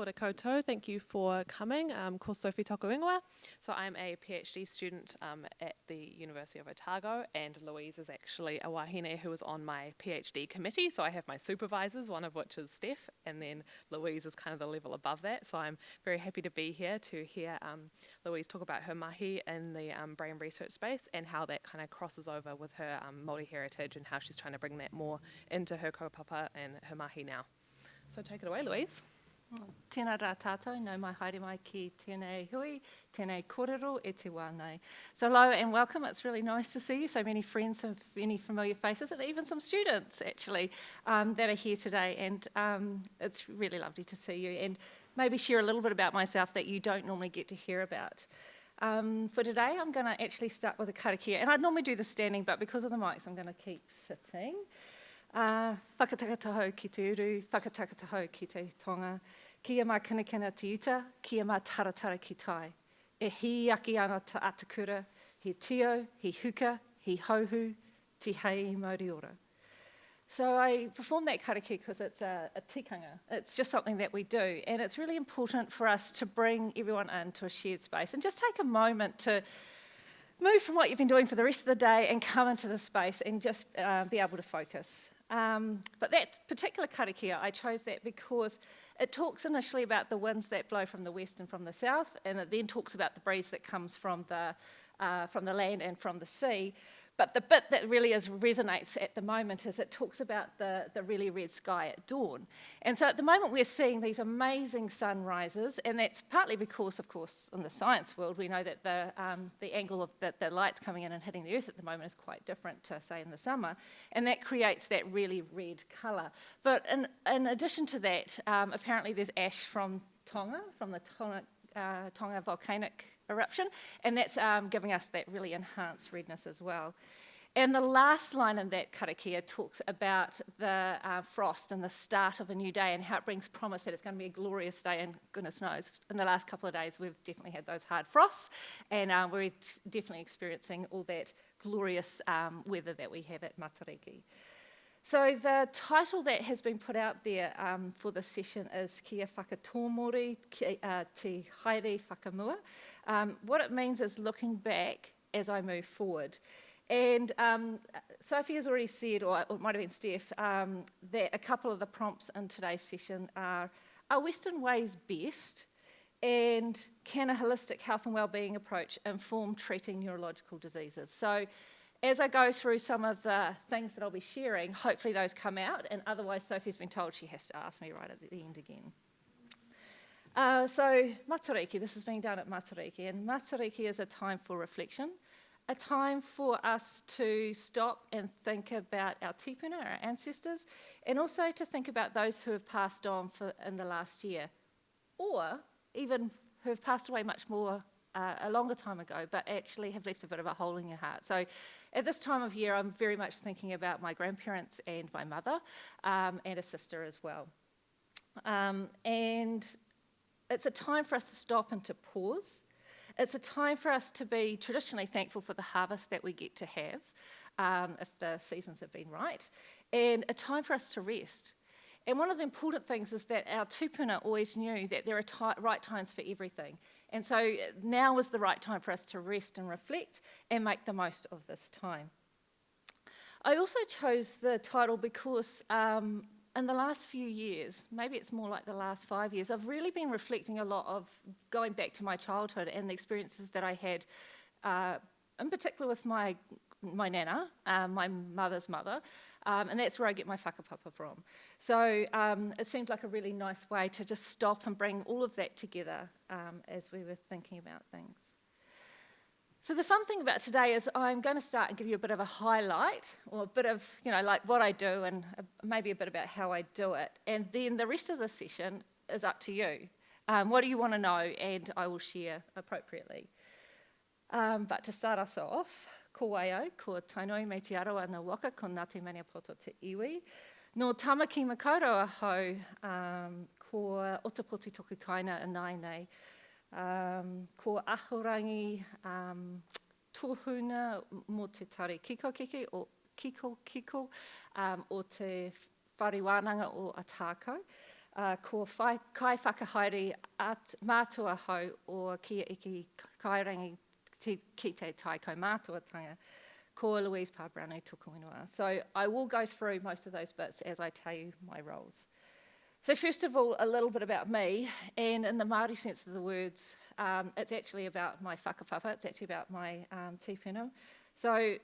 ora koutou. Thank you for coming. Ko Sophie toku ingoa. So I'm a PhD student at the University of Otago, and Louise is actually a wahine who is on my PhD committee. So I have my supervisors, one of which is Steph, and then Louise is kind of the level above that. So I'm very happy to be here to hear Louise talk about her mahi in the brain research space and how that kind of crosses over with her Māori heritage and how she's trying to bring that more into her kaupapa and her mahi now. So take it away, Louise. Tēnā rā tātou, nau mai haere mai ki tēnei hui, tēnei kōrero e te wānei. So hello and welcome, it's really nice to see you, so many friends and many familiar faces, and even some students actually that are here today, and it's really lovely to see you, and maybe share a little bit about myself that you don't normally get to hear about. For today I'm going to actually start with a karakia, and I'd normally do the standing, but because of the mics I'm going to keep sitting. Whakatakatahau ki te uru, whakatakatahau ki te tonga, kia mā kinakina te uta, kia mā taratara ki tai. E hi aki ana ta atakura, he tio, he huka, he hauhu, te hei mauri ora. So I perform that karakia because it's a tikanga. It's just something that we do, and it's really important for us to bring everyone into a shared space and just take a moment to move from what you've been doing for the rest of the day and come into the space and just be able to focus. But that particular karakia, I chose that because it talks initially about the winds that blow from the west and from the south, and it then talks about the breeze that comes from the land and from the sea. But the bit that really resonates at the moment is it talks about the really red sky at dawn. And so at the moment we're seeing these amazing sunrises, and that's partly because, of course, in the science world we know that the angle of the light's coming in and hitting the earth at the moment is quite different to, say, in the summer, and that creates that really red colour. But in addition to that, apparently there's ash from Tonga, from the Tonga volcanic eruption, and that's giving us that really enhanced redness as well. And the last line in that karakia talks about the frost and the start of a new day and how it brings promise that it's going to be a glorious day, and goodness knows, in the last couple of days we've definitely had those hard frosts, and we're definitely experiencing all that glorious weather that we have at Matariki. So the title that has been put out there for this session is Kia whakatōmori te haere whakamua. What it means is looking back as I move forward. And Sophie has already said, or it might have been Steph, that a couple of the prompts in today's session are Western ways best, and can a holistic health and wellbeing approach inform treating neurological diseases? So as I go through some of the things that I'll be sharing, hopefully those come out, and otherwise Sophie's been told she has to ask me right at the end again. So Matariki, this is being done at Matariki, and Matariki is a time for reflection, a time for us to stop and think about our tipuna, our ancestors, and also to think about those who have passed on in the last year, or even who have passed away much more a longer time ago, but actually have left a bit of a hole in your heart. So at this time of year, I'm very much thinking about my grandparents and my mother, and a sister as well. And it's a time for us to stop and to pause. It's a time for us to be traditionally thankful for the harvest that we get to have, if the seasons have been right, and a time for us to rest. And one of the important things is that our tupuna always knew that there are right times for everything. And so now is the right time for us to rest and reflect and make the most of this time. I also chose the title because in the last few years, maybe it's more like the last 5 years, I've really been reflecting a lot of going back to my childhood and the experiences that I had, in particular with my nana, my mother's mother, and that's where I get my whakapapa from. So it seemed like a really nice way to just stop and bring all of that together as we were thinking about things. So the fun thing about today is I'm going to start and give you a bit of a highlight, or a bit of, like what I do, and maybe a bit about how I do it. And then the rest of the session is up to you. What do you want to know? And I will share appropriately. But to start us off, ko waio, ko tainoi me te arawa na waka, ko Ngāti Maniapoto te iwi. No tamaki makaurau hau, ko Otapoti toku kaina anai nei. Ko ahorangi tohuna mo te tari kiko kiko o te whariwānanga o Otago. ko kai whakahaere mātua hau o kia iki kairangi ki te tai kaumātuatanga, ko Louise Parr-Brownlie tuku ingoa. So I will go through most of those bits as I tell you my roles. So first of all, a little bit about me, and in the Māori sense of the words, it's actually about my whakapapa, it's actually about my tīwheno. So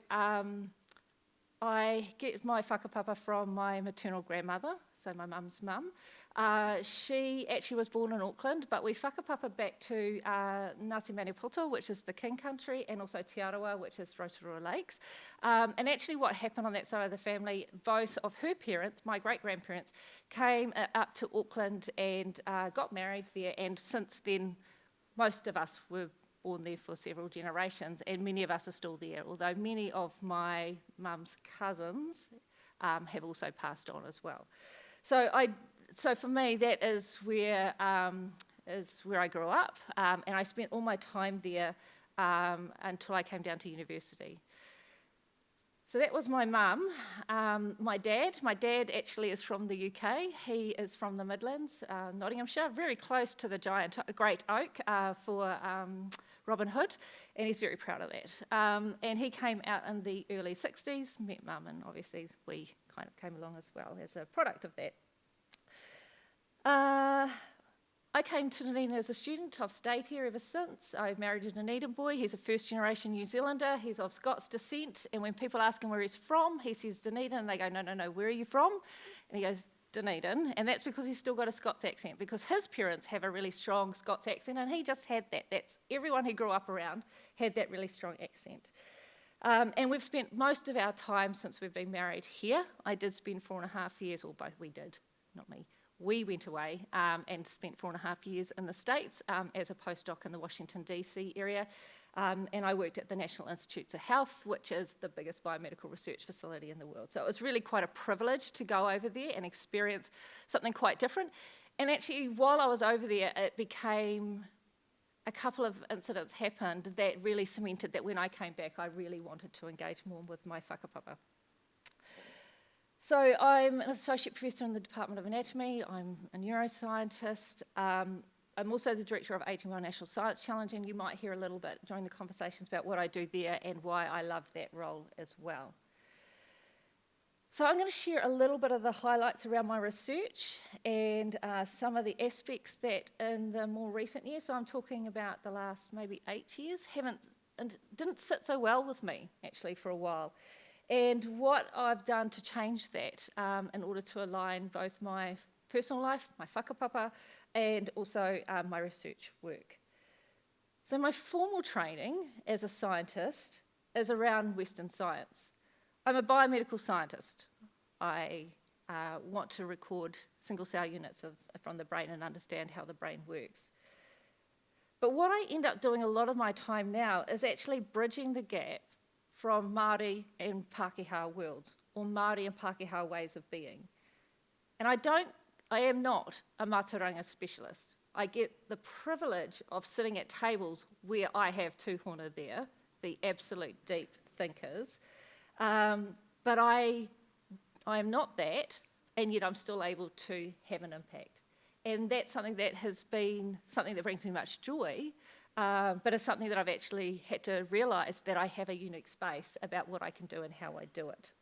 I get my whakapapa from my maternal grandmother, so my mum's mum. She actually was born in Auckland, but we whakapapa back to Ngāti Maniapoto, which is the King Country, and also Te Arawa, which is Rotorua Lakes. And actually what happened on that side of the family, both of her parents, my great-grandparents, came up to Auckland and got married there, and since then most of us were born there for several generations, and many of us are still there, although many of my mum's cousins have also passed on as well. So for me, that is where I grew up, and I spent all my time there until I came down to university. So that was my mum. My dad actually is from the UK. He is from the Midlands, Nottinghamshire, very close to the great oak for Robin Hood, and he's very proud of that. And he came out in the early 60s, met mum, and obviously we kind of came along as well as a product of that. I came to Dunedin as a student. I've stayed here ever since. I married a Dunedin boy. He's a first-generation New Zealander. He's of Scots descent. And when people ask him where he's from, he says Dunedin. And they go, no, where are you from? And he goes, Dunedin. And that's because he's still got a Scots accent, because his parents have a really strong Scots accent, and he just had that. That's everyone he grew up around had that really strong accent. And we've spent most of our time since we've been married here. I did spend 4.5 years, or both we did, not me. We went away and spent 4.5 years in the States as a postdoc in the Washington, D.C. area. And I worked at the National Institutes of Health, which is the biggest biomedical research facility in the world. So it was really quite a privilege to go over there and experience something quite different. And actually, while I was over there, it became a couple of incidents happened that really cemented that when I came back, I really wanted to engage more with my whakapapa. So I'm an associate professor in the Department of Anatomy. I'm a neuroscientist. I'm also the director of 81 National Science Challenge, and you might hear a little bit during the conversations about what I do there and why I love that role as well. So I'm going to share a little bit of the highlights around my research and some of the aspects that in the more recent years, so I'm talking about the last maybe 8 years, didn't sit so well with me actually for a while. And what I've done to change that in order to align both my personal life, my whakapapa, and also my research work. So my formal training as a scientist is around Western science. I'm a biomedical scientist. I want to record single-cell units from the brain and understand how the brain works. But what I end up doing a lot of my time now is actually bridging the gap from Māori and Pākehā worlds, or Māori and Pākehā ways of being. And I am not a mātauranga specialist. I get the privilege of sitting at tables where I have tūhona there, the absolute deep thinkers, but I am not that, and yet I'm still able to have an impact. And that's something that has been something that brings me much joy, but it's something that I've actually had to realise that I have a unique space about what I can do and how I do it.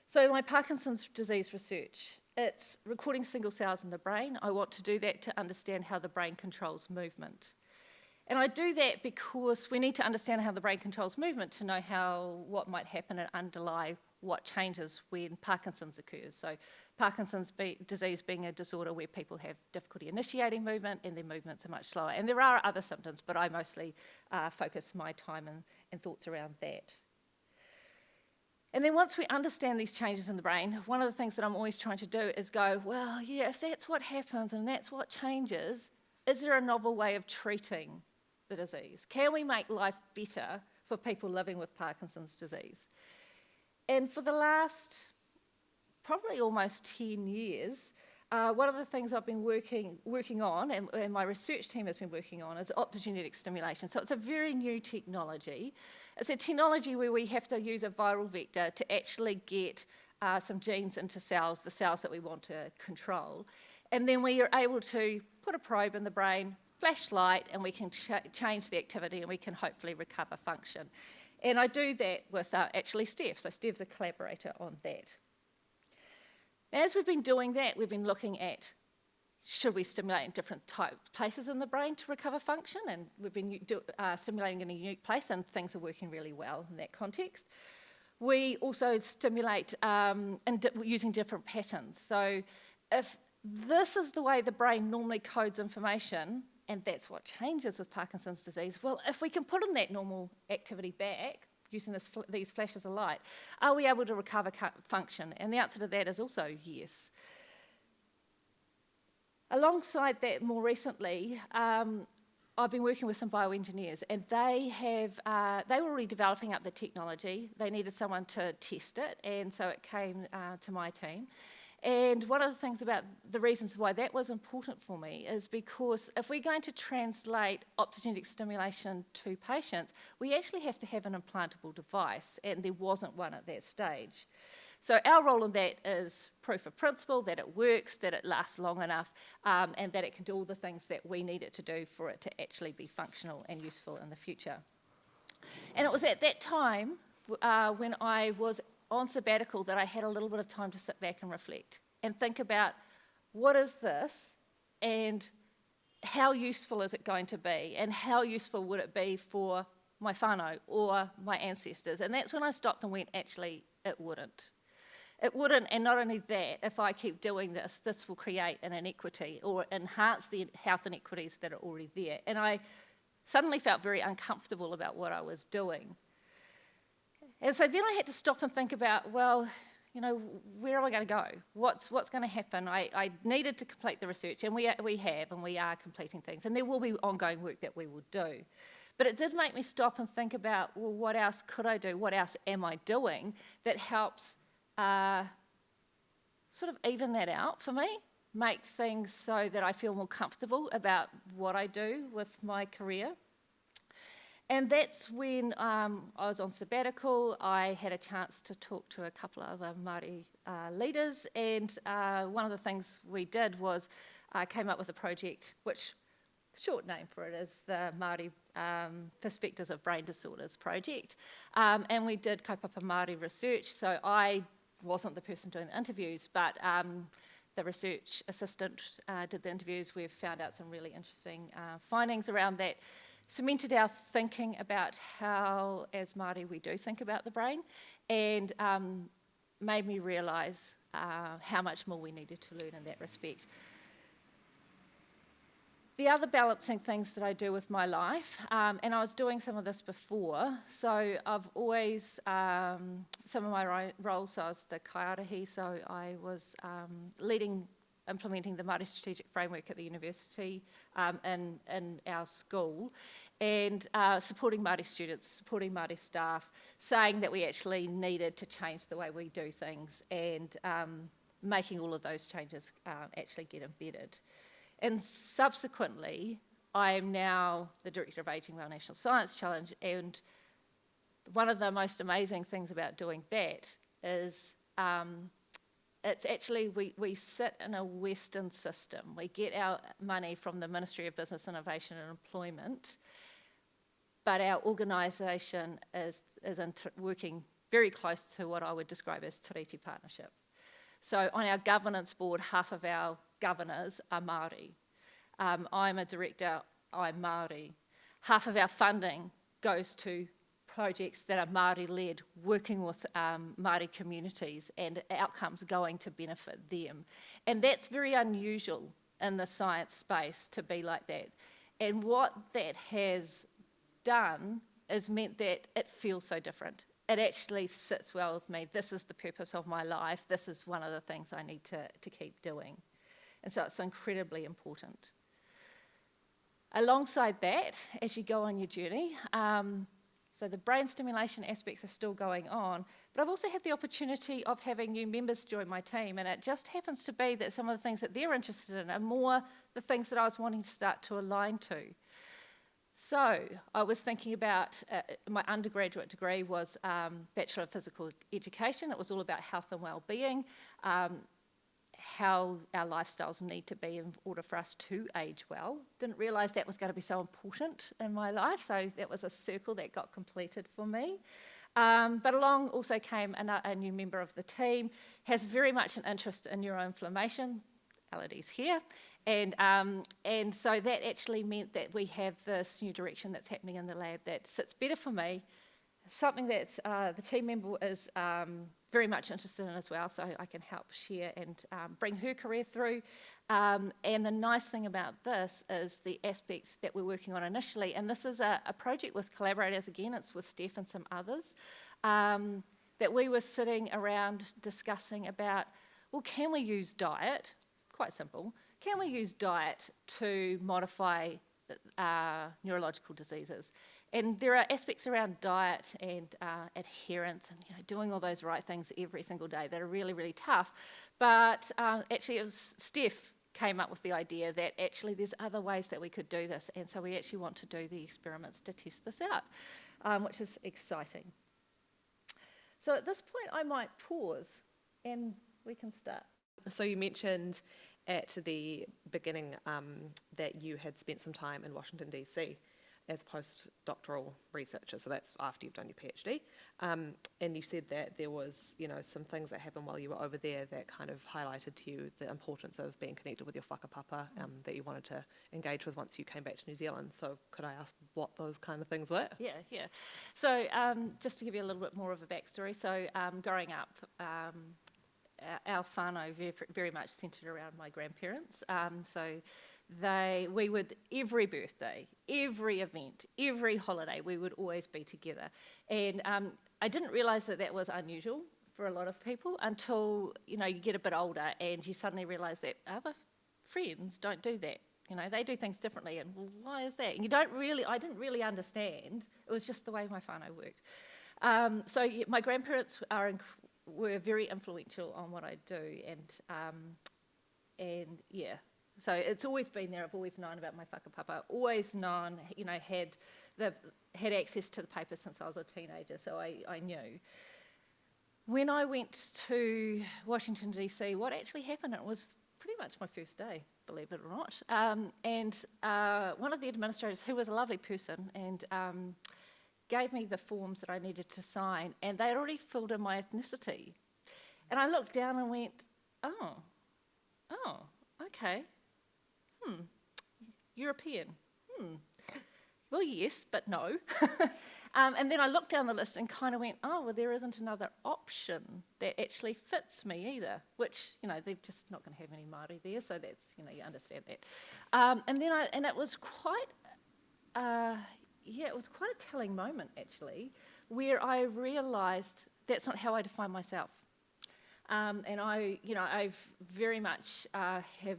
So my Parkinson's disease research, it's recording single cells in the brain. I want to do that to understand how the brain controls movement. And I do that because we need to understand how the brain controls movement to know what might happen and underlie what changes when Parkinson's occurs. So Parkinson's disease being a disorder where people have difficulty initiating movement and their movements are much slower. And there are other symptoms, but I mostly focus my time and thoughts around that. And then once we understand these changes in the brain, one of the things that I'm always trying to do is go, well, yeah, if that's what happens and that's what changes, is there a novel way of treating the disease? Can we make life better for people living with Parkinson's disease? And for the last probably almost 10 years, one of the things I've been working on, and my research team has been working on, is optogenetic stimulation. So it's a very new technology. It's a technology where we have to use a viral vector to actually get some genes into cells, the cells that we want to control. And then we are able to put a probe in the brain, flash light, and we can change the activity and we can hopefully recover function. And I do that with actually Steph. So Steph's a collaborator on that. As we've been doing that, we've been looking at should we stimulate in different places in the brain to recover function, and we've been stimulating in a unique place, and things are working really well in that context. We also stimulate using different patterns. So if this is the way the brain normally codes information, and that's what changes with Parkinson's disease, well, if we can put in that normal activity back, using these flashes of light, are we able to recover function? And the answer to that is also yes. Alongside that, more recently, I've been working with some bioengineers, and they were already developing up the technology. They needed someone to test it, and so it came to my team. And one of the things about the reasons why that was important for me is because if we're going to translate optogenetic stimulation to patients, we actually have to have an implantable device, and there wasn't one at that stage. So our role in that is proof of principle, that it works, that it lasts long enough, and that it can do all the things that we need it to do for it to actually be functional and useful in the future. And it was at that time when I was on sabbatical that I had a little bit of time to sit back and reflect and think about what is this and how useful is it going to be, and how useful would it be for my whānau or my ancestors. And that's when I stopped and went, actually, it wouldn't. It wouldn't, and not only that, if I keep doing this, this will create an inequity or enhance the health inequities that are already there. And I suddenly felt very uncomfortable about what I was doing. And so then I had to stop and think about, well, you know, where am I going to go? What's going to happen? I needed to complete the research, and we have, and we are completing things, and there will be ongoing work that we will do. But it did make me stop and think about, well, what else could I do? What else am I doing that helps sort of even that out for me, make things so that I feel more comfortable about what I do with my career. And that's when I was on sabbatical. I had a chance to talk to a couple of other Māori leaders, and one of the things we did was came up with a project, which the short name for it is the Māori Perspectives of Brain Disorders project. And we did kaupapa Māori research, so I wasn't the person doing the interviews, but the research assistant did the interviews. We've found out some really interesting findings around that, cemented our thinking about how, as Māori, we do think about the brain, and made me realise how much more we needed to learn in that respect. The other balancing things that I do with my life, and I was doing some of this before, so I've always, some of my roles, so I was the kaiarahi, so I was implementing the Māori Strategic Framework at the university in our school, and supporting Māori students, supporting Māori staff, saying that we actually needed to change the way we do things, and making all of those changes actually get embedded. And subsequently, I am now the Director of Ageing Well National Science Challenge, and one of the most amazing things about doing that is it's actually, we sit in a Western system. We get our money from the Ministry of Business, Innovation and Employment, but our organisation is working very close to what I would describe as tiriti partnership. So on our governance board, half of our governors are Māori. I'm a director, I'm Māori. Half of our funding goes to projects that are Māori-led, working with Māori communities and outcomes going to benefit them. And that's very unusual in the science space to be like that. And what that has done is meant that it feels so different. It actually sits well with me. This is the purpose of my life. This is one of the things I need to keep doing. And so it's incredibly important. Alongside that, as you go on your journey, so the brain stimulation aspects are still going on, but I've also had the opportunity of having new members join my team, and it just happens to be that some of the things that they're interested in are more the things that I was wanting to start to align to. So I was thinking about, my undergraduate degree was Bachelor of Physical Education. It was all about health and well-being, how our lifestyles need to be in order for us to age well. Didn't realise that was going to be so important in my life, so that was a circle that got completed for me. But along also came a new member of the team, has very much an interest in neuroinflammation, Elodie's here, and so that actually meant that we have this new direction that's happening in the lab that sits better for me, something that the team member is very much interested in as well, so I can help share and bring her career through. And the nice thing about this is the aspects that we're working on initially, and this is a project with collaborators, again, it's with Steph and some others, that we were sitting around discussing about, well, can we use diet? Quite simple. Can we use diet to modify neurological diseases? And there are aspects around diet and adherence and doing all those right things every single day that are really, really tough. But actually it was Steph came up with the idea that actually there's other ways that we could do this. And so we actually want to do the experiments to test this out, which is exciting. So at this point I might pause and we can start. So you mentioned at the beginning that you had spent some time in Washington, D.C. as postdoctoral researcher, so that's after you've done your PhD, and you said that there was, some things that happened while you were over there that kind of highlighted to you the importance of being connected with your whakapapa, that you wanted to engage with once you came back to New Zealand. So could I ask what those kind of things were? Yeah. So just to give you a little bit more of a backstory, so growing up, our whānau very much centred around my grandparents. So we would, every birthday, every event, every holiday, we would always be together. And I didn't realise that that was unusual for a lot of people until, you get a bit older and you suddenly realise that other friends don't do that. They do things differently, and well, why is that? And I didn't really understand. It was just the way my whānau worked. So my grandparents were very influential on what I do, and yeah. So it's always been there. I've always known about my whakapapa, always known, had access to the paper since I was a teenager, so I knew. When I went to Washington, D.C., what actually happened, it was pretty much my first day, believe it or not, and one of the administrators, who was a lovely person, and gave me the forms that I needed to sign, and they had already filled in my ethnicity. And I looked down and went, oh, okay. European. Well, yes, but no. And then I looked down the list and kind of went, oh, well, there isn't another option that actually fits me either, which, they're just not going to have any Māori there, so that's, you understand that. And it was quite, it was quite a telling moment, actually, where I realised that's not how I define myself. And I've very much have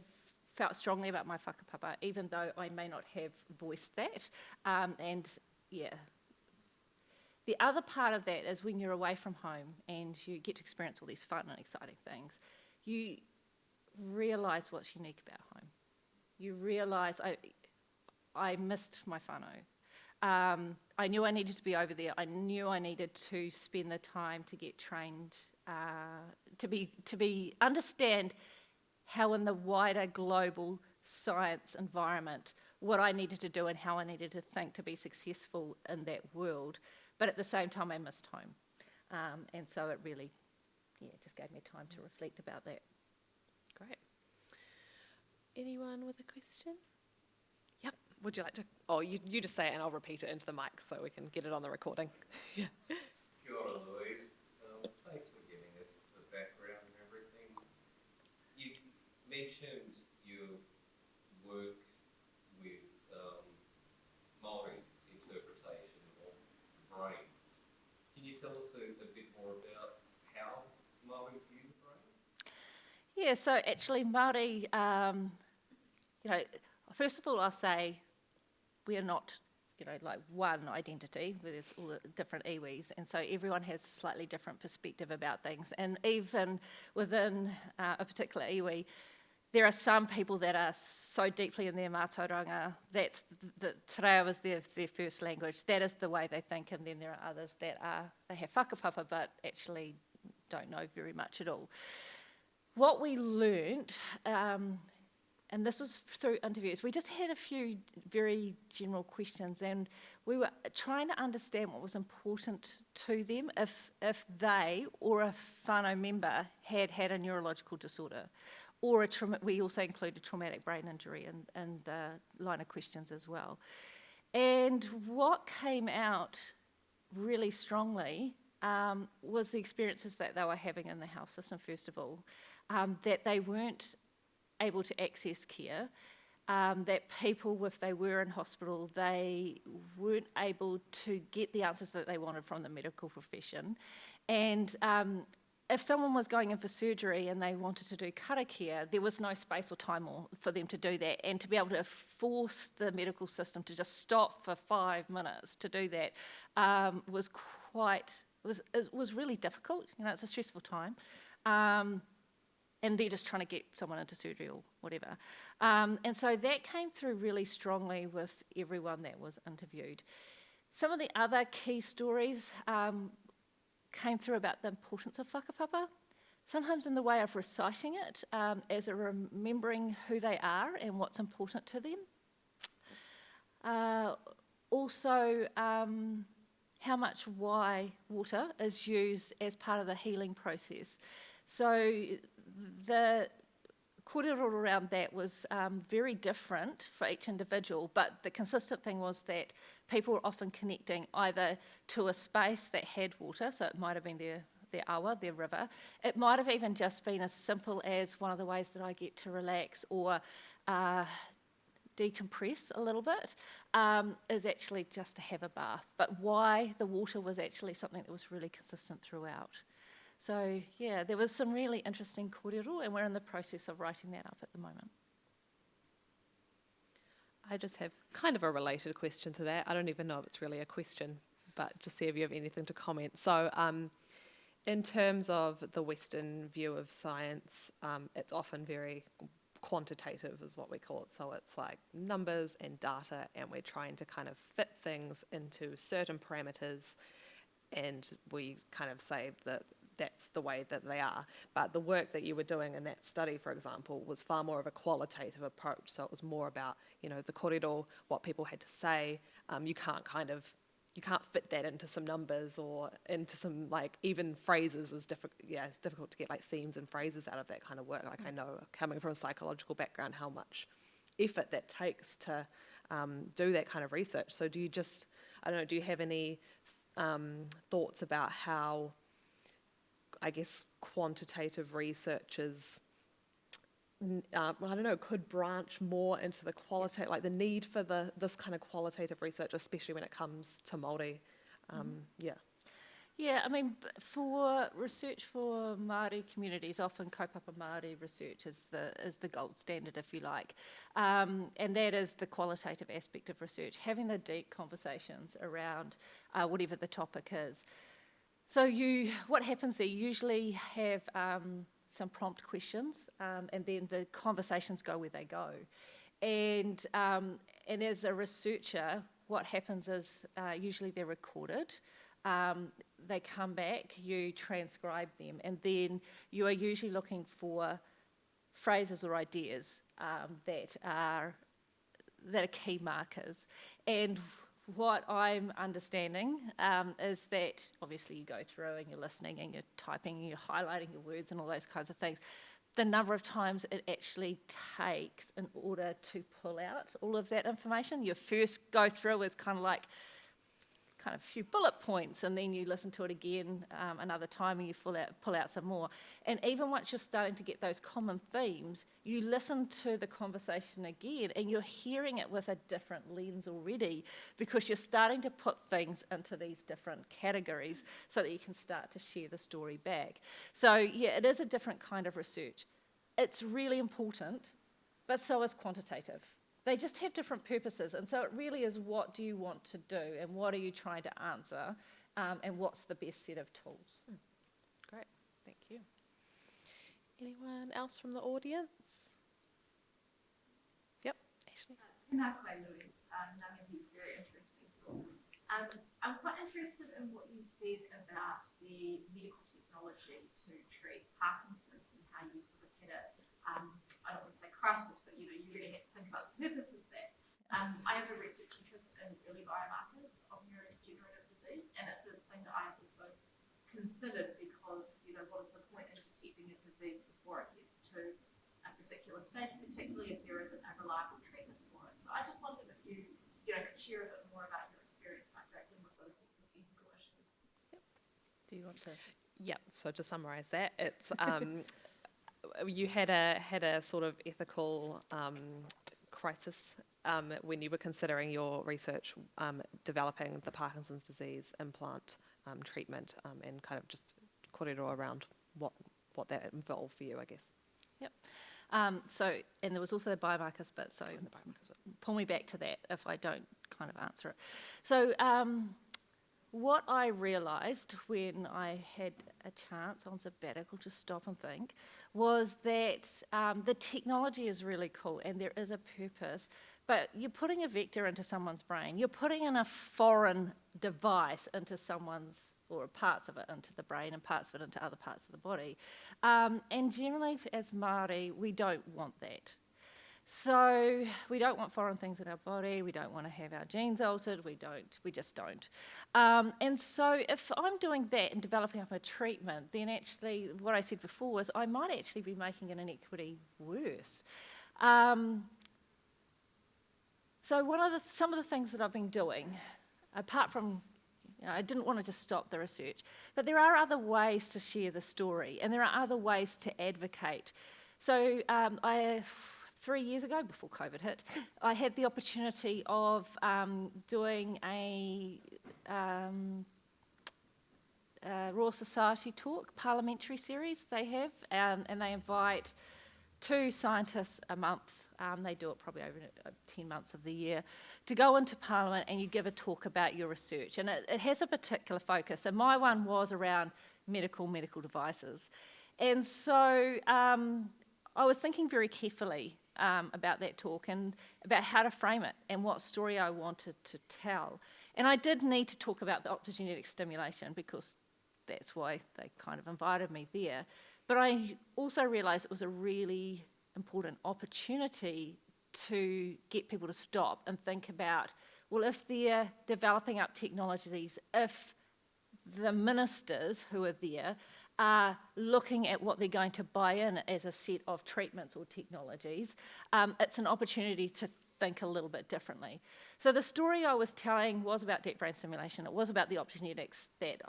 felt strongly about my whakapapa, even though I may not have voiced that. The other part of that is when you're away from home and you get to experience all these fun and exciting things, you realise what's unique about home. You realise I missed my whānau. I knew I needed to be over there. I knew I needed to spend the time to get trained, to understand how in the wider global science environment, what I needed to do and how I needed to think to be successful in that world. But at the same time, I missed home. And so it really, just gave me time to reflect about that. Great. Anyone with a question? Yep. Would you like to? Oh, you just say it and I'll repeat it into the mic so we can get it on the recording. Yeah. Kia ora, Louise. Thanks for giving us the background and everything. You mentioned your work with Māori interpretation of the brain. Can you tell us a bit more about how Māori view the brain? Yeah, so actually Māori, first of all I'll say we are not, like one identity, where there's all the different iwis, and so everyone has a slightly different perspective about things. And even within a particular iwi, there are some people that are so deeply in their mātauranga, that's te reo is their first language, that is the way they think, and then there are others that they have whakapapa but actually don't know very much at all. What we learnt, and this was through interviews, we just had a few very general questions, and we were trying to understand what was important to them if they or a whānau member had a neurological disorder, or we also included traumatic brain injury in the line of questions as well. And what came out really strongly was the experiences that they were having in the health system, first of all, that they weren't able to access care, that people, if they were in hospital, they weren't able to get the answers that they wanted from the medical profession. And if someone was going in for surgery and they wanted to do karakia, there was no space or time for them to do that. And to be able to force the medical system to just stop for 5 minutes to do that was really difficult. You know, it's a stressful time. And they're just trying to get someone into surgery or whatever. And so that came through really strongly with everyone that was interviewed. Some of the other key stories came through about the importance of whakapapa, sometimes in the way of reciting it, as a remembering who they are and what's important to them. Also, how much water is used as part of the healing process. So the kōrero around that was very different for each individual, but the consistent thing was that people were often connecting either to a space that had water, so it might have been their awa, their river. It might have even just been as simple as one of the ways that I get to relax or decompress a little bit, is actually just to have a bath. But why the water was actually something that was really consistent throughout. So yeah, there was some really interesting kōrero, and we're in the process of writing that up at the moment. I just have kind of a related question to that. I don't even know if it's really a question, but just see if you have anything to comment. So in terms of the Western view of science, it's often very quantitative is what we call it. So it's like numbers and data, and we're trying to kind of fit things into certain parameters, and we kind of say that that's the way that they are. But the work that you were doing in that study, for example, was far more of a qualitative approach. So it was more about, you know, the kōrero, what people had to say. You can't fit that into some numbers or into some, like, even phrases is difficult. Yeah, it's difficult to get like themes and phrases out of that kind of work. Like, I know, coming from a psychological background, how much effort that takes to do that kind of research. So do you just, I don't know, do you have any thoughts about how, I guess, quantitative researchers, I don't know, could branch more into the qualitative, like the need for this kind of qualitative research, especially when it comes to Māori? Yeah, I mean, for research for Māori communities, often kaupapa Māori research is the gold standard, if you like. And that is the qualitative aspect of research, having the deep conversations around whatever the topic is. So what happens there, you usually have some prompt questions, and then the conversations go where they go. And as a researcher, what happens is usually they're recorded. They come back, you transcribe them, and then you are usually looking for phrases or ideas that are key markers. And what I'm understanding is that obviously you go through and you're listening and you're typing and you're highlighting your words and all those kinds of things. The number of times it actually takes in order to pull out all of that information. You first go through as kind of a few bullet points, and then you listen to it again another time and you pull out some more. And even once you're starting to get those common themes, you listen to the conversation again and you're hearing it with a different lens already, because you're starting to put things into these different categories so that you can start to share the story back. So yeah, it is a different kind of research. It's really important, but so is quantitative. They just have different purposes, and so it really is, what do you want to do and what are you trying to answer, and what's the best set of tools. Great, thank you. Anyone else from the audience? Tēnā koe, Louise. Ngā mihi, very interesting talk. I'm quite interested in what you said about the medical technology to treat Parkinson's and how you sort of had a, I don't want to say crisis, but you really had to think about the purpose of that. I have a research interest in early biomarkers of neurodegenerative disease, and it's a thing that I have also considered because, what is the point in detecting a disease before it gets to a particular stage, particularly if there isn't a reliable treatment for it. So I just wondered if you could share a bit more about your experience by grappling with those sorts of ethical issues. Do you want to? Yeah. So to summarise that, it's you had a sort of ethical crisis when you were considering your research, developing the Parkinson's disease implant treatment, and kind of just kōrero around what that involved for you, I guess. Yep. And there was also the biomarkers bit, so pull me back to that if I don't kind of answer it. So what I realised when I had a chance on sabbatical to stop and think was that the technology is really cool and there is a purpose, but you're putting a vector into someone's brain, you're putting in a foreign device into someone's, or parts of it into the brain and parts of it into other parts of the body. And generally, as Māori, we don't want that. So we don't want foreign things in our body, we don't want to have our genes altered, we just don't. And so if I'm doing that and developing up a treatment, then actually what I said before was I might actually be making an inequity worse. So some of the things that I've been doing, apart from I didn't want to just stop the research, but there are other ways to share the story and there are other ways to advocate. So 3 years ago, before COVID hit, I had the opportunity of doing a Royal Society talk, parliamentary series they have, and they invite 2 scientists a month. They do it probably over 10 months of the year, to go into Parliament and you give a talk about your research. And it has a particular focus. And my one was around medical devices. And so I was thinking very carefully about that talk and about how to frame it and what story I wanted to tell. And I did need to talk about the optogenetic stimulation because that's why they kind of invited me there. But I also realised it was a really important opportunity to get people to stop and think about, well, if they're developing up technologies, if the ministers who are there are looking at what they're going to buy in as a set of treatments or technologies, it's an opportunity to think a little bit differently. So the story I was telling was about deep brain stimulation. It was about the optogenetics that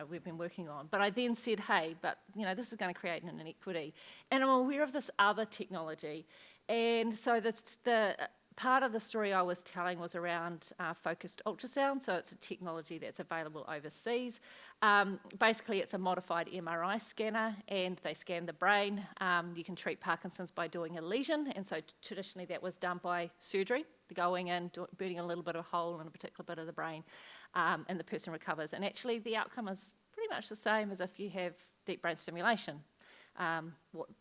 we've been working on. But I then said, hey, but this is going to create an inequity. And I'm aware of this other technology. And so the part of the story I was telling was around focused ultrasound. So it's a technology that's available overseas. Basically, it's a modified MRI scanner, and they scan the brain. You can treat Parkinson's by doing a lesion, and so traditionally that was done by surgery, going in, burning a little bit of a hole in a particular bit of the brain, and the person recovers. And actually, the outcome is pretty much the same as if you have deep brain stimulation,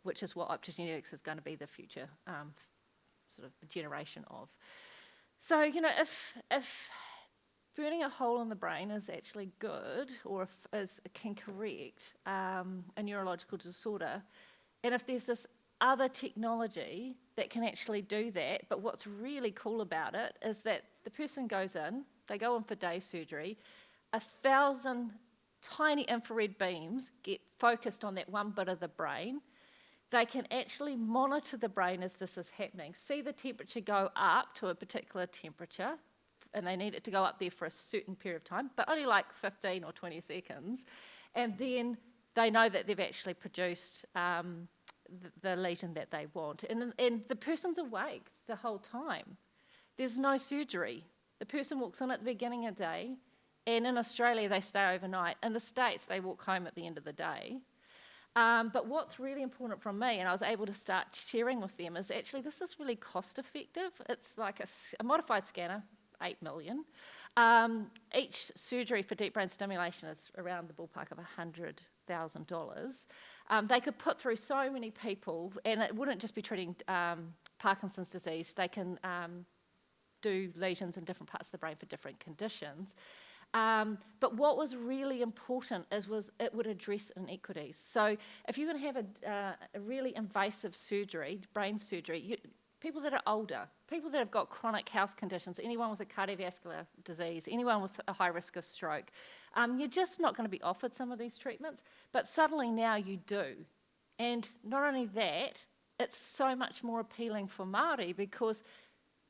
which is what optogenetics is going to be the future sort of generation of. So, if burning a hole in the brain is actually good, or if it can correct a neurological disorder, and if there's this other technology that can actually do that, but what's really cool about it is that the person goes in, they go in for day surgery, 1,000 tiny infrared beams get focused on that one bit of the brain. They can actually monitor the brain as this is happening, see the temperature go up to a particular temperature, and they need it to go up there for a certain period of time, but only like 15 or 20 seconds, and then they know that they've actually produced the lesion that they want. And the person's awake the whole time. There's no surgery. The person walks in at the beginning of the day, and in Australia they stay overnight. In the States they walk home at the end of the day. But what's really important from me, and I was able to start sharing with them, is actually this is really cost effective. It's like a modified scanner, 8 million. Each surgery for deep brain stimulation is around the ballpark of $100,000. They could put through so many people, and it wouldn't just be treating Parkinson's disease, they can do lesions in different parts of the brain for different conditions. But what was really important was it would address inequities. So if you're going to have a really invasive surgery, brain surgery, people that are older, people that have got chronic health conditions, anyone with a cardiovascular disease, anyone with a high risk of stroke, you're just not going to be offered some of these treatments. But suddenly now you do. And not only that, it's so much more appealing for Māori because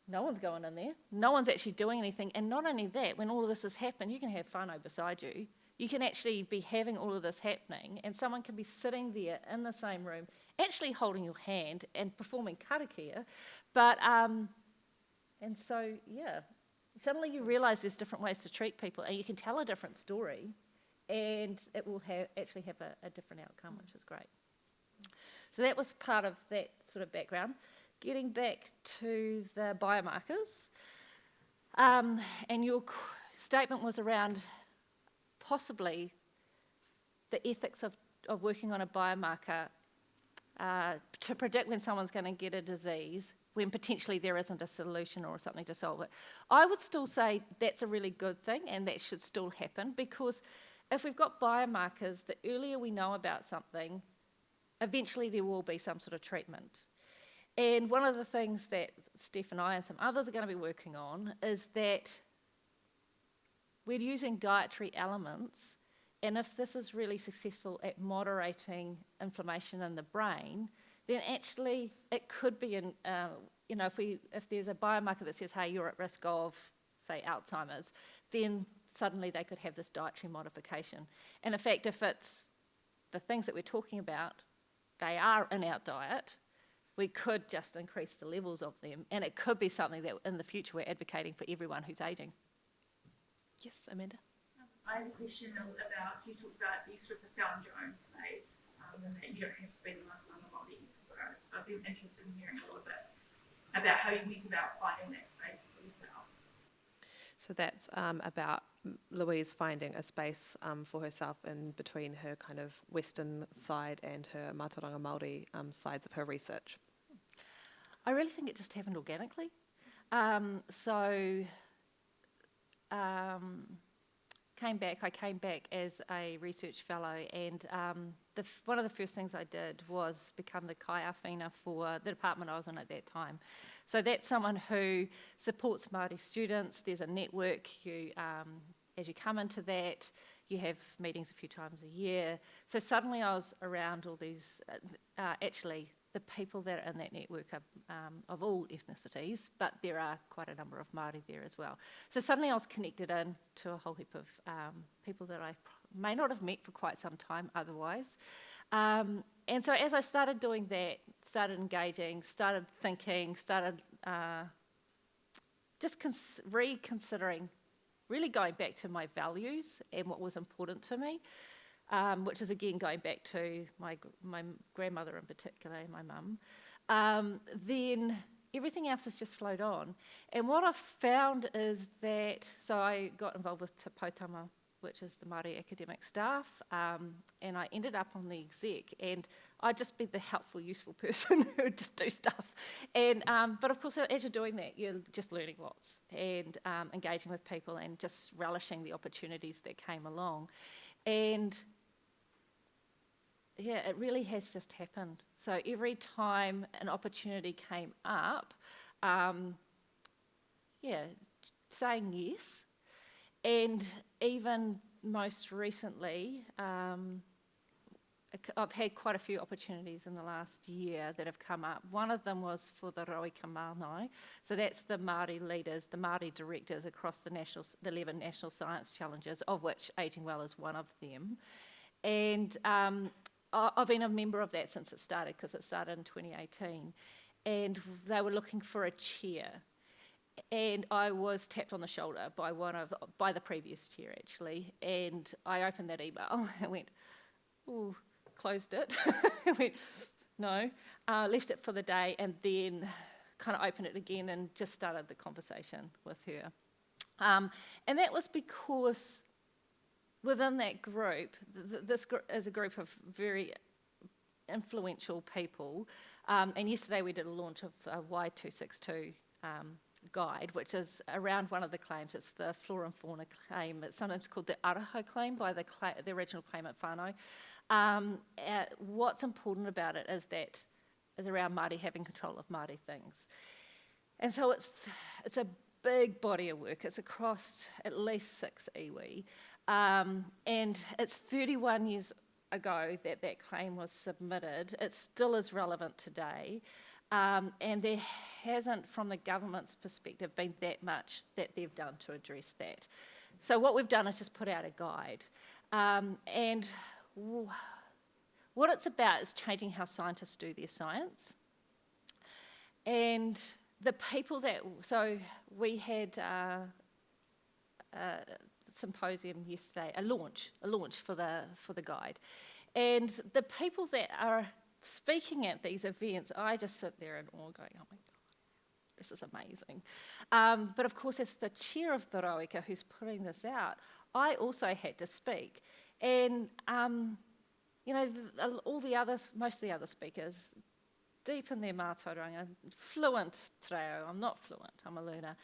no one's going in there, no one's actually doing anything, and not only that, when all of this has happened, you can have whānau beside you. You can actually be having all of this happening, and someone can be sitting there in the same room, actually holding your hand and performing karakia. But, and so, yeah, suddenly you realise there's different ways to treat people, and you can tell a different story, and it will actually have a different outcome, which is great. So that was part of that sort of background. Getting back to the biomarkers, and your statement was around possibly the ethics of working on a biomarker to predict when someone's going to get a disease when potentially there isn't a solution or something to solve it. I would still say that's a really good thing and that should still happen, because if we've got biomarkers, the earlier we know about something, eventually there will be some sort of treatment. And one of the things that Steph and I and some others are going to be working on is that we're using dietary elements, and if this is really successful at moderating inflammation in the brain, then actually it could be, if there's a biomarker that says, hey, you're at risk of, say, Alzheimer's, then suddenly they could have this dietary modification. And in fact, if it's the things that we're talking about, they are in our diet, we could just increase the levels of them, and it could be something that in the future we're advocating for everyone who's ageing. Yes, Amanda? I have a question about, you talked about the sort of the found your own space, and that you don't have to be the Māori expert. So I'd be interested in hearing a little bit about how you went about finding that space for yourself. So that's about Louise finding a space for herself in between her kind of Western side and her Mātauranga Māori sides of her research. I really think it just happened organically. I came back as a research fellow, and one of the first things I did was become the kai awhina for the department I was in at that time. So that's someone who supports Māori students. There's a network. As you come into that, you have meetings a few times a year. So suddenly I was around all these, actually the people that are in that network are of all ethnicities, but there are quite a number of Māori there as well. So suddenly I was connected in to a whole heap of people that I may not have met for quite some time otherwise. And so as I started doing that, started engaging, started thinking, started just reconsidering, really going back to my values and what was important to me, which is again going back to my grandmother in particular, my mum, then everything else has just flowed on. And what I've found is that, so I got involved with Te Pautama, which is the Māori academic staff, and I ended up on the exec, and I'd just be the helpful, useful person who would just do stuff. And but of course, as you're doing that, you're just learning lots and engaging with people and just relishing the opportunities that came along. And yeah, it really has just happened. So every time an opportunity came up, saying yes. And even most recently, I've had quite a few opportunities in the last year that have come up. One of them was for the Roika Mānai. So that's the Māori leaders, the Māori directors across the 11 National Science Challenges, of which Ageing Well is one of them. And I've been a member of that since it started, because it started in 2018. And they were looking for a chair. And I was tapped on the shoulder by the previous chair, actually. And I opened that email and went, ooh, closed it. I went, no, left it for the day, and then kind of opened it again and just started the conversation with her. And that was because within that group, this is a group of very influential people. And yesterday we did a launch of a Y262 guide, which is around one of the claims. It's the flora and fauna claim. It's sometimes called the Araho claim by the original claimant whānau. What's important about it is around Māori having control of Māori things. And so it's a big body of work. It's across at least 6 iwi. And it's 31 years ago that claim was submitted. It still is relevant today. And there hasn't, from the government's perspective, been that much that they've done to address that. So what we've done is just put out a guide. And what it's about is changing how scientists do their science. And the people so we had a symposium yesterday, a launch for the guide. And the people that are speaking at these events, I just sit there in awe going, oh my God, this is amazing. But of course, as the chair of the Roika who's putting this out, I also had to speak. And, most of the other speakers, deep in their mātauranga, fluent te reo. I'm not fluent, I'm a learner.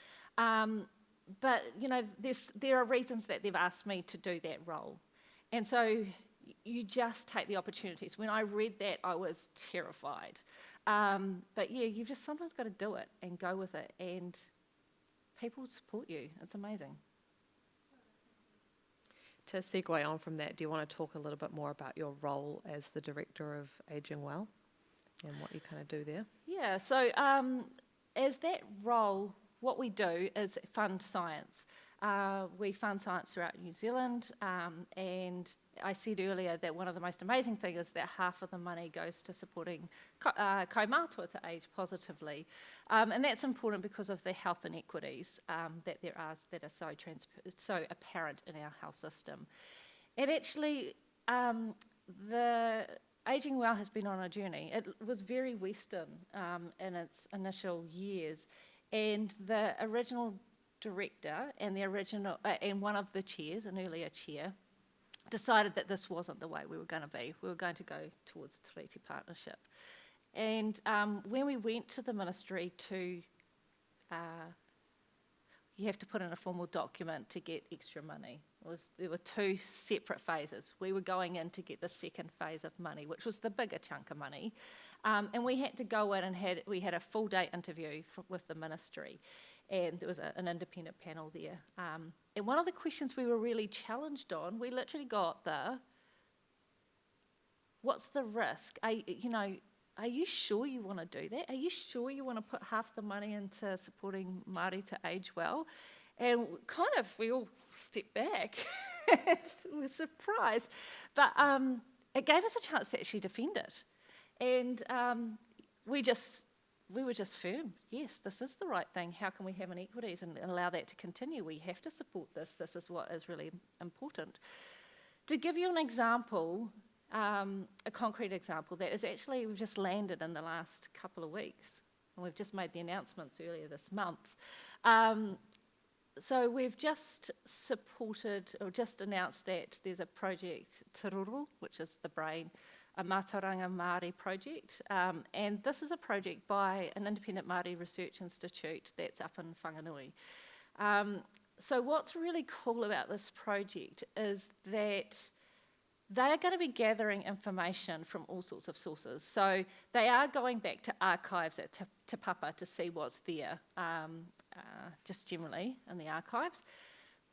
But, there are reasons that they've asked me to do that role. And so you just take the opportunities. When I read that, I was terrified. But yeah, you've just sometimes got to do it and go with it, and people support you. It's amazing. To segue on from that, do you want to talk a little bit more about your role as the Director of Ageing Well and what you kind of do there? Yeah, so as that role, what we do is fund science. We fund science throughout New Zealand, and I said earlier that one of the most amazing things is that half of the money goes to supporting kaumātua to age positively. And that's important because of the health inequities that are so apparent in our health system. And actually, the Ageing Well has been on a journey. It was very Western in its initial years, and the original director and and one of the chairs, an earlier chair, decided that this wasn't the way we were going to be. We were going to go towards treaty partnership. And when we went to the ministry you have to put in a formal document to get extra money. There were 2 separate phases. We were going in to get the second phase of money, which was the bigger chunk of money. And we had to go in and we had a full day interview with the ministry. And there was an independent panel there. And one of the questions we were really challenged on, we literally got what's the risk? Are you sure you want to do that? Are you sure you want to put half the money into supporting Māori to age well? And we all stepped back and were surprised. But it gave us a chance to actually defend it. And we were just firm. Yes, this is the right thing. How can we have inequities and allow that to continue? We have to support this. This is what is really important. To give you an example, a concrete example, that is actually we've just landed in the last couple of weeks. And we've just made the announcements earlier this month. So we've just just announced that there's a project, Te Roro, which is the brain, a Mātauranga Māori project, and this is a project by an independent Māori research institute that's up in Whanganui. So what's really cool about this project is that they are going to be gathering information from all sorts of sources. So they are going back to archives at Te Papa to see what's there, just generally in the archives.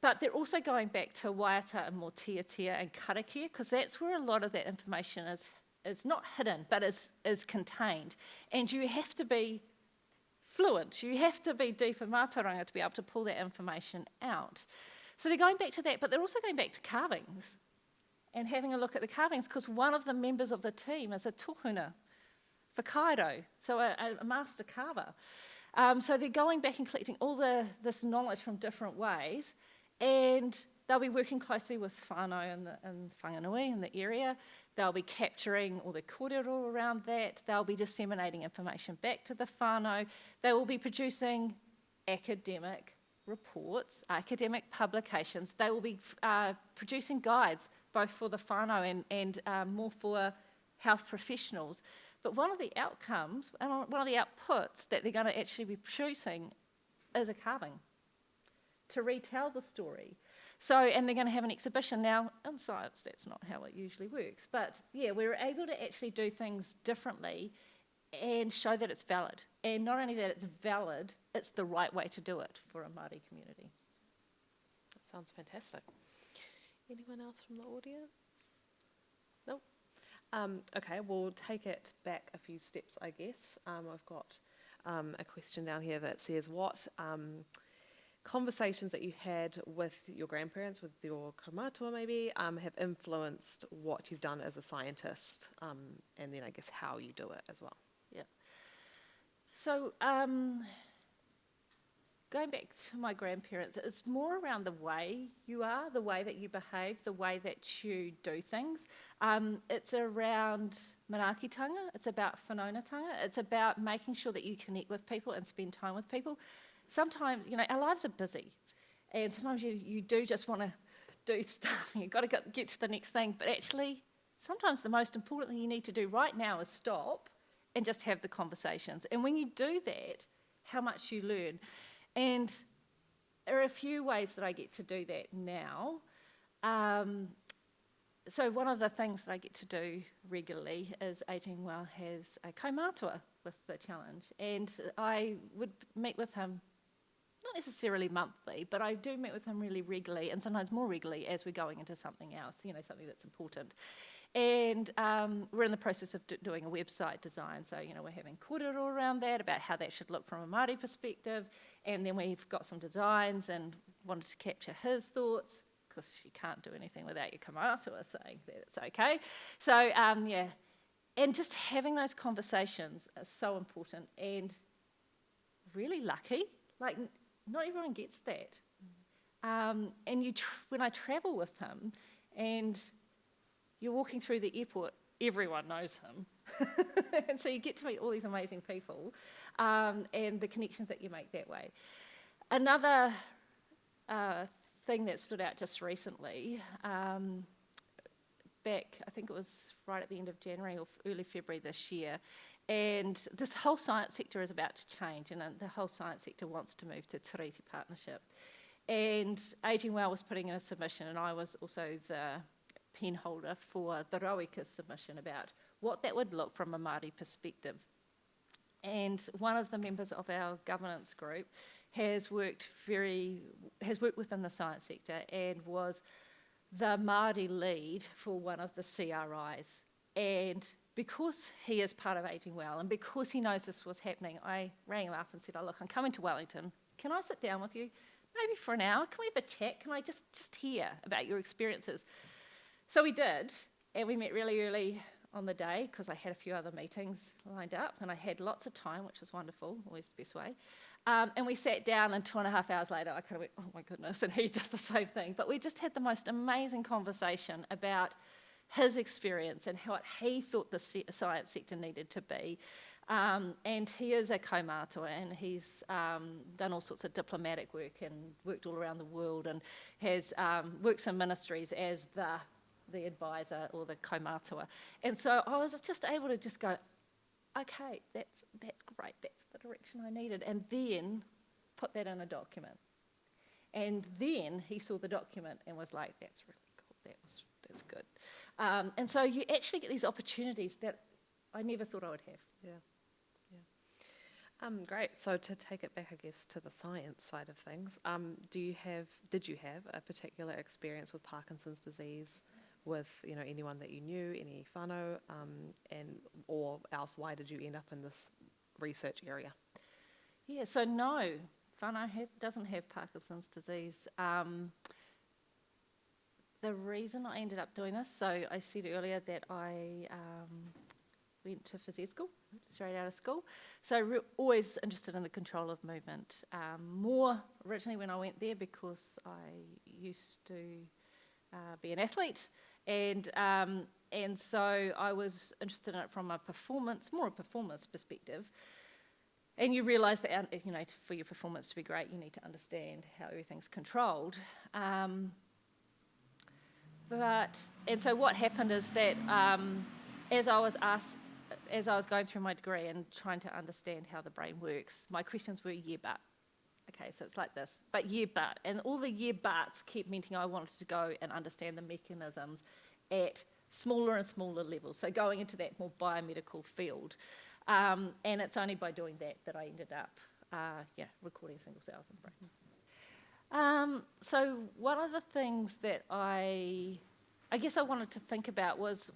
But they're also going back to Waiata and Motiatia and Karakia, because that's where a lot of that information is not hidden, but is contained. And you have to be fluent, you have to be deep in mātauranga to be able to pull that information out. So they're going back to that, but they're also going back to carvings and having a look at the carvings, because one of the members of the team is a tohuna for kōrero, so a master carver. So they're going back and collecting all this knowledge from different ways, and they'll be working closely with whānau in Whanganui, in the area. They'll be capturing all the kōrero around that. They'll be disseminating information back to the whānau. They will be producing academic reports, academic publications. They will be producing guides, both for the whānau and more for health professionals. But one of the outcomes, and one of the outputs that they're going to actually be producing is a carving to retell the story. So, and they're going to have an exhibition. Now, in science, that's not how it usually works. But yeah, we're able to actually do things differently and show that it's valid. And not only that it's valid, it's the right way to do it for a Māori community. That sounds fantastic. Anyone else from the audience? Nope. Okay, we'll take it back a few steps, I guess. I've got a question down here that says, what conversations that you had with your grandparents, with your kaumātua maybe, have influenced what you've done as a scientist, and then I guess how you do it as well? Yeah. So, going back to my grandparents, it's more around the way you are, the way that you behave, the way that you do things. It's around manaakitanga, it's about whanaungatanga, it's about making sure that you connect with people and spend time with people. Sometimes, our lives are busy, and sometimes you do just want to do stuff, and you've got to get to the next thing, but actually, sometimes the most important thing you need to do right now is stop and just have the conversations. And when you do that, how much you learn. And there are a few ways that I get to do that now. So one of the things that I get to do regularly is Ageing Well has a kaumātua with the challenge. And I would meet with him, not necessarily monthly, but I do meet with him really regularly, and sometimes more regularly as we're going into something else, something that's important. And we're in the process of doing a website design, so we're having kōrero around that, about how that should look from a Māori perspective, and then we've got some designs and wanted to capture his thoughts, because you can't do anything without your kaumātua saying that it's okay. So yeah, and just having those conversations is so important, and really lucky, like not everyone gets that. And when I travel with him, and you're walking through the airport, everyone knows him. And so you get to meet all these amazing people, and the connections that you make that way. Another thing that stood out just recently, back, I think it was right at the end of January or early February this year, and this whole science sector is about to change, and the whole science sector wants to move to Tiriti partnership. And Ageing Well was putting in a submission, and I was also the pen holder for the Rauika's submission about what that would look from a Māori perspective. And one of the members of our governance group has worked within the science sector and was the Māori lead for one of the CRIs. And because he is part of Ageing Well, and because he knows this was happening, I rang him up and said, oh look, I'm coming to Wellington. Can I sit down with you? Maybe for an hour? Can we have a chat? Can I just hear about your experiences? So we did, and we met really early on the day, because I had a few other meetings lined up, and I had lots of time, which was wonderful, always the best way. And we sat down, and 2.5 hours later, I kind of went, oh my goodness, and he did the same thing. But we just had the most amazing conversation about his experience and what he thought the science sector needed to be. And he is a kaumātua, and he's done all sorts of diplomatic work and worked all around the world, and has works in ministries as the advisor or the kaumātua. And so I was just able to just go, okay, that's great, that's the direction I needed, and then put that in a document. And then he saw the document and was like, that's really cool, that's good. And so you actually get these opportunities that I never thought I would have. Yeah. Great. So to take it back, I guess, to the science side of things, did you have a particular experience with Parkinson's disease, with anyone that you knew, any whānau, or else why did you end up in this research area? Yeah. So no, whānau doesn't have Parkinson's disease. The reason I ended up doing this, so I said earlier that I went to phys ed school, straight out of school. So always interested in the control of movement. More originally when I went there, because I used to be an athlete, and so I was interested in it from more a performance perspective. And you realise that for your performance to be great, you need to understand how everything's controlled. And so what happened is that as I was going through my degree and trying to understand how the brain works, my questions were yeah, but. Okay, so it's like this, but yeah, but. And all the yeah, buts kept meaning I wanted to go and understand the mechanisms at smaller and smaller levels, so going into that more biomedical field. And it's only by doing that I ended up recording single cells in the brain. So one of the things that I guess I wanted to think about was,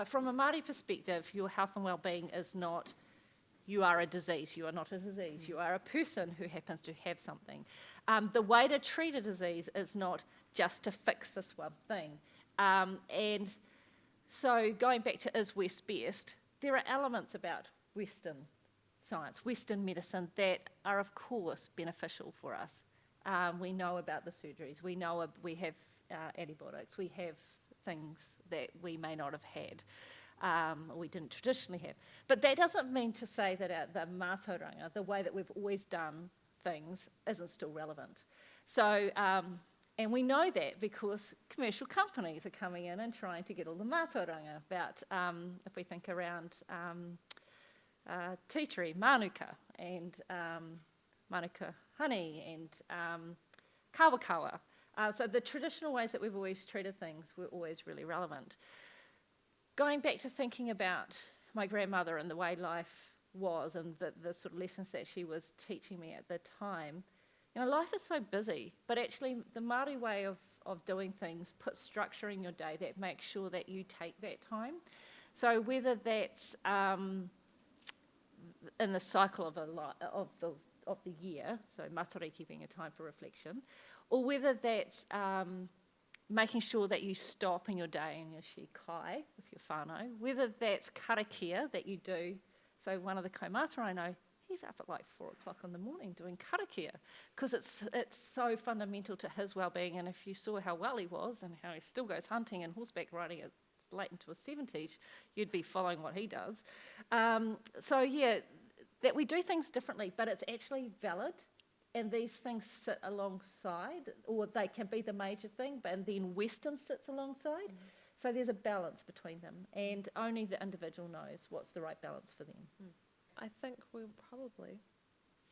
from a Māori perspective, your health and well-being is not, you are a disease, you are not a disease, you are a person who happens to have something. The way to treat a disease is not just to fix this one thing. And so going back to is West best, there are elements about Western science, Western medicine, that are of course beneficial for us. We know about the surgeries, we know we have antibiotics, we have things that we may not have had. We didn't traditionally have. But that doesn't mean to say that the mātauranga, the way that we've always done things, isn't still relevant. So, and we know that because commercial companies are coming in and trying to get all the mātauranga about, if we think around titiri, manuka, and manuka honey, and kawakawa. So the traditional ways that we've always treated things were always really relevant. Going back to thinking about my grandmother and the way life was and the sort of lessons that she was teaching me at the time, life is so busy, but actually the Māori way of doing things puts structure in your day that makes sure that you take that time. So whether that's in the cycle of the year, so Matariki being a time for reflection, or whether that's making sure that you stop in your day and your shikai with your whānau, whether that's karakia that you do. So one of the kaumata I know, he's up at like 4 o'clock in the morning doing karakia because it's so fundamental to his well-being. And if you saw how well he was and how he still goes hunting and horseback riding at late into his 70s, you'd be following what he does. So yeah, that we do things differently, but it's actually valid. And these things sit alongside, or they can be the major thing, and then Western sits alongside. So there's a balance between them, and only the individual knows what's the right balance for them. I think we'll probably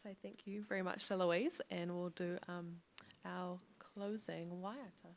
say thank you very much to Louise, and we'll do our closing waiata.